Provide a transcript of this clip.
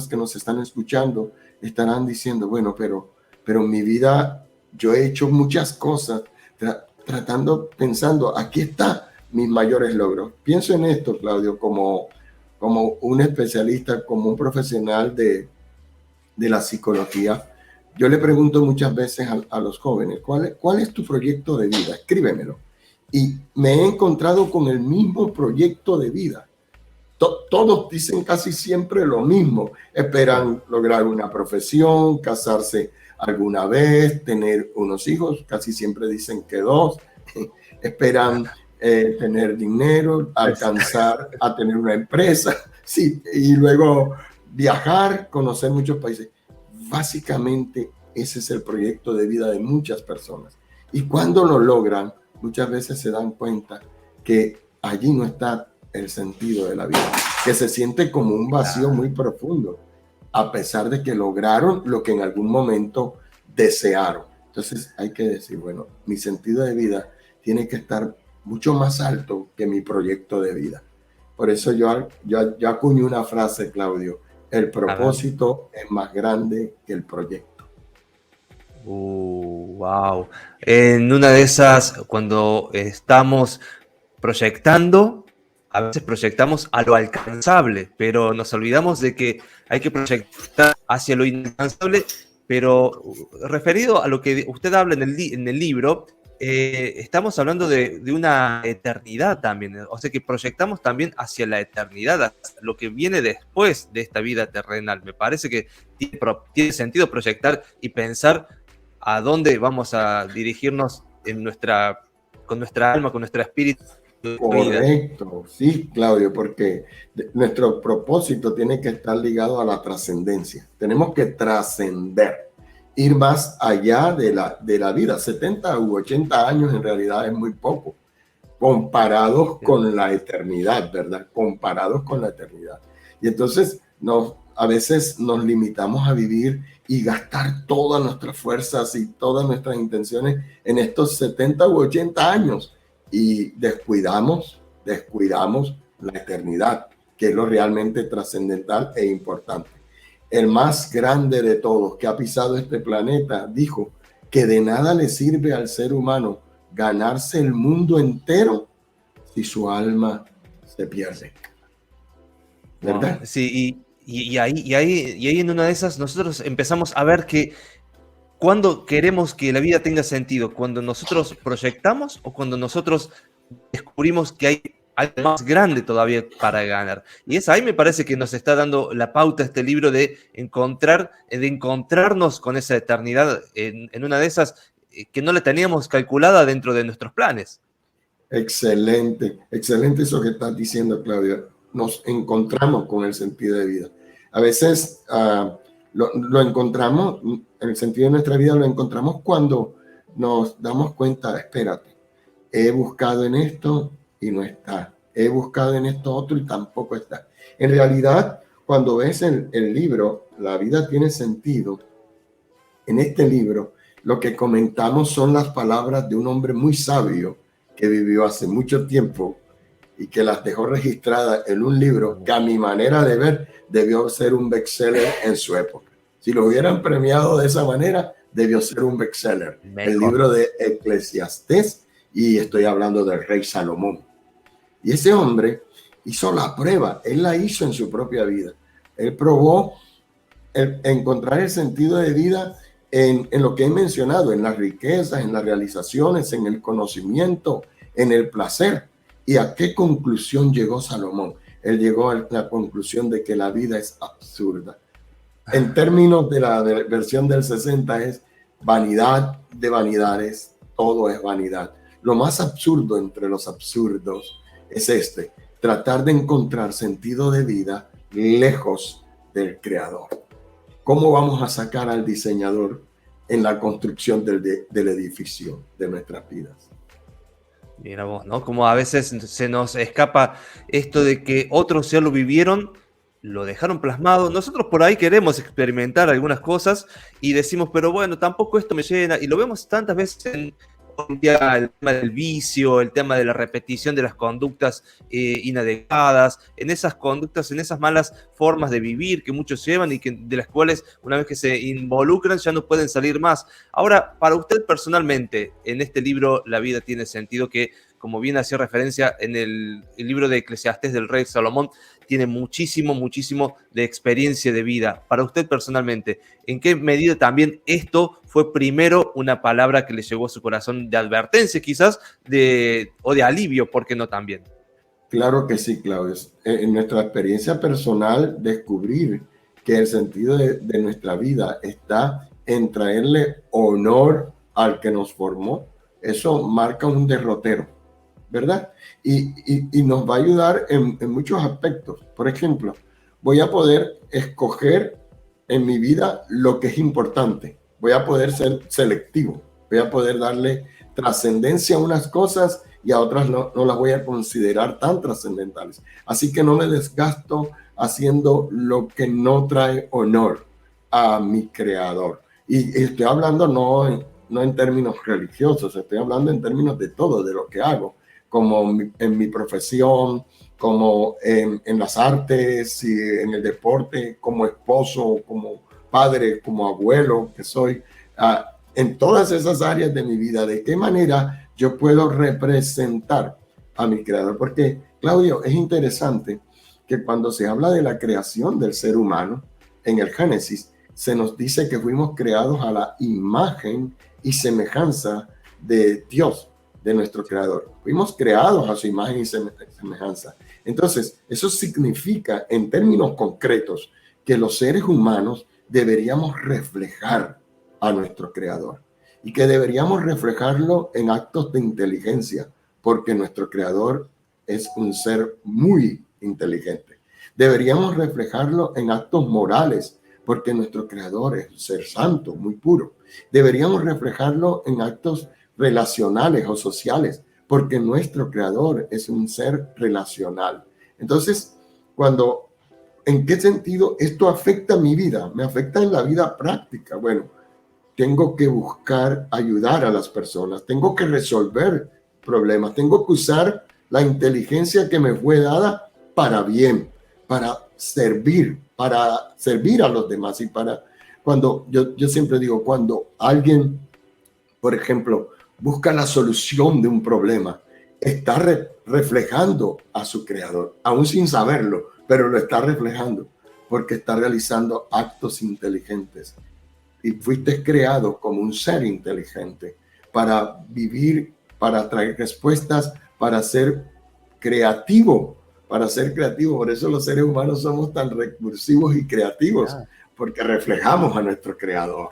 que nos están escuchando estarán diciendo, bueno, pero en mi vida yo he hecho muchas cosas pensando, aquí está mis mayores logros. Pienso en esto, Claudio, como un especialista, como un profesional de la psicología. Yo le pregunto muchas veces a los jóvenes, ¿cuál es tu proyecto de vida? Escríbemelo. Y me he encontrado con el mismo proyecto de vida. Todos dicen casi siempre lo mismo. Esperan lograr una profesión, casarse alguna vez, tener unos hijos, casi siempre dicen que 2. Esperan tener dinero, alcanzar a tener una empresa, sí, y luego viajar, conocer muchos países. Básicamente ese es el proyecto de vida de muchas personas. Y cuando lo logran, muchas veces se dan cuenta que allí no está el sentido de la vida, que se siente como un vacío muy profundo, a pesar de que lograron lo que en algún momento desearon. Entonces hay que decir, bueno, mi sentido de vida tiene que estar mucho más alto que mi proyecto de vida. Por eso yo acuñé una frase, Claudio: el propósito es más grande que el proyecto. Wow. En una de esas, cuando estamos proyectando, a veces proyectamos a lo alcanzable, pero nos olvidamos de que hay que proyectar hacia lo inalcanzable, pero referido a lo que usted habla en el libro, estamos hablando de una eternidad también, o sea que proyectamos también hacia la eternidad, hacia lo que viene después de esta vida terrenal. Me parece que tiene sentido proyectar y pensar a dónde vamos a dirigirnos con nuestra alma, con nuestro espíritu. Correcto, sí, Claudio, porque nuestro propósito tiene que estar ligado a la trascendencia. Tenemos que trascender, ir más allá de la vida. 70 u 80 años en realidad es muy poco, comparados con la eternidad, ¿verdad? Comparados con la eternidad. Y entonces a veces nos limitamos a vivir y gastar todas nuestras fuerzas y todas nuestras intenciones en estos 70 u 80 años. Y descuidamos la eternidad, que es lo realmente trascendental e importante. El más grande de todos que ha pisado este planeta dijo que de nada le sirve al ser humano ganarse el mundo entero si su alma se pierde. ¿Verdad? Wow. Sí, y ahí en una de esas nosotros empezamos a ver que cuando queremos que la vida tenga sentido, cuando nosotros proyectamos o cuando nosotros descubrimos que hay algo más grande todavía para ganar. Y ahí me parece que nos está dando la pauta este libro de encontrarnos con esa eternidad en una de esas que no la teníamos calculada dentro de nuestros planes. Excelente, excelente eso que estás diciendo, Claudia. Nos encontramos con el sentido de vida. A veces lo encontramos, el sentido de nuestra vida lo encontramos cuando nos damos cuenta, espérate, he buscado en esto y no está. He buscado en esto otro y tampoco está. En realidad, cuando ves el libro, La vida tiene sentido, en este libro, lo que comentamos son las palabras de un hombre muy sabio que vivió hace mucho tiempo y que las dejó registradas en un libro que, a mi manera de ver, debió ser un bestseller en su época. Si lo hubieran premiado de esa manera, debió ser un bestseller. El libro de Eclesiastés, y estoy hablando del rey Salomón. Y ese hombre hizo la prueba, él la hizo en su propia vida. Él probó encontrar el sentido de vida en lo que he mencionado, en las riquezas, en las realizaciones, en el conocimiento, en el placer. ¿Y a qué conclusión llegó Salomón? Él llegó a la conclusión de que la vida es absurda. En términos de la versión del 60 es vanidad de vanidades, todo es vanidad. Lo más absurdo entre los absurdos es tratar de encontrar sentido de vida lejos del Creador. ¿Cómo vamos a sacar al diseñador en la construcción del edificio de nuestras vidas? Mira vos, ¿no? Como a veces se nos escapa esto de que otros ya lo vivieron, lo dejaron plasmado. Nosotros por ahí queremos experimentar algunas cosas y decimos, pero bueno, tampoco esto me llena. Y lo vemos tantas veces en el tema del vicio, el tema de la repetición de las conductas inadecuadas, en esas conductas, en esas malas formas de vivir que muchos llevan y de las cuales una vez que se involucran ya no pueden salir más. Ahora, para usted personalmente, en este libro La vida tiene sentido, que como bien hacía referencia en el libro de Eclesiastés del rey Salomón, tiene muchísimo de experiencia de vida. Para usted personalmente, ¿en qué medida también esto fue primero una palabra que le llegó a su corazón de advertencia quizás, o de alivio, por qué no también? Claro que sí, Claudio. En nuestra experiencia personal, descubrir que el sentido de nuestra vida está en traerle honor al que nos formó, eso marca un derrotero, ¿verdad? Y nos va a ayudar en muchos aspectos. Por ejemplo, voy a poder escoger en mi vida lo que es importante. Voy a poder ser selectivo. Voy a poder darle trascendencia a unas cosas y a otras no las voy a considerar tan trascendentales. Así que no me desgasto haciendo lo que no trae honor a mi creador. Y estoy hablando no en términos religiosos, estoy hablando en términos de todo, de lo que hago, como en mi profesión, como en las artes y en el deporte, como esposo, como padre, como abuelo que soy, en todas esas áreas de mi vida, de qué manera yo puedo representar a mi creador. Porque, Claudio, es interesante que cuando se habla de la creación del ser humano, en el Génesis, se nos dice que fuimos creados a la imagen y semejanza de Dios, de nuestro creador. Fuimos creados a su imagen y semejanza. Entonces, eso significa, en términos concretos, que los seres humanos deberíamos reflejar a nuestro creador y que deberíamos reflejarlo en actos de inteligencia, porque nuestro creador es un ser muy inteligente. Deberíamos reflejarlo en actos morales, porque nuestro creador es un ser santo, muy puro. Deberíamos reflejarlo en actos relacionales o sociales, porque nuestro creador es un ser relacional. Entonces, ¿en qué sentido esto afecta mi vida? Me afecta en la vida práctica. Bueno, tengo que buscar ayudar a las personas, tengo que resolver problemas, tengo que usar la inteligencia que me fue dada para bien, para servir a los demás. Y cuando yo siempre digo, cuando alguien, por ejemplo, busca la solución de un problema, está reflejando a su creador, aún sin saberlo, pero lo está reflejando porque está realizando actos inteligentes. Y fuiste creado como un ser inteligente para vivir, para traer respuestas, para ser creativo, Por eso los seres humanos somos tan recursivos y creativos, porque reflejamos a nuestro creador.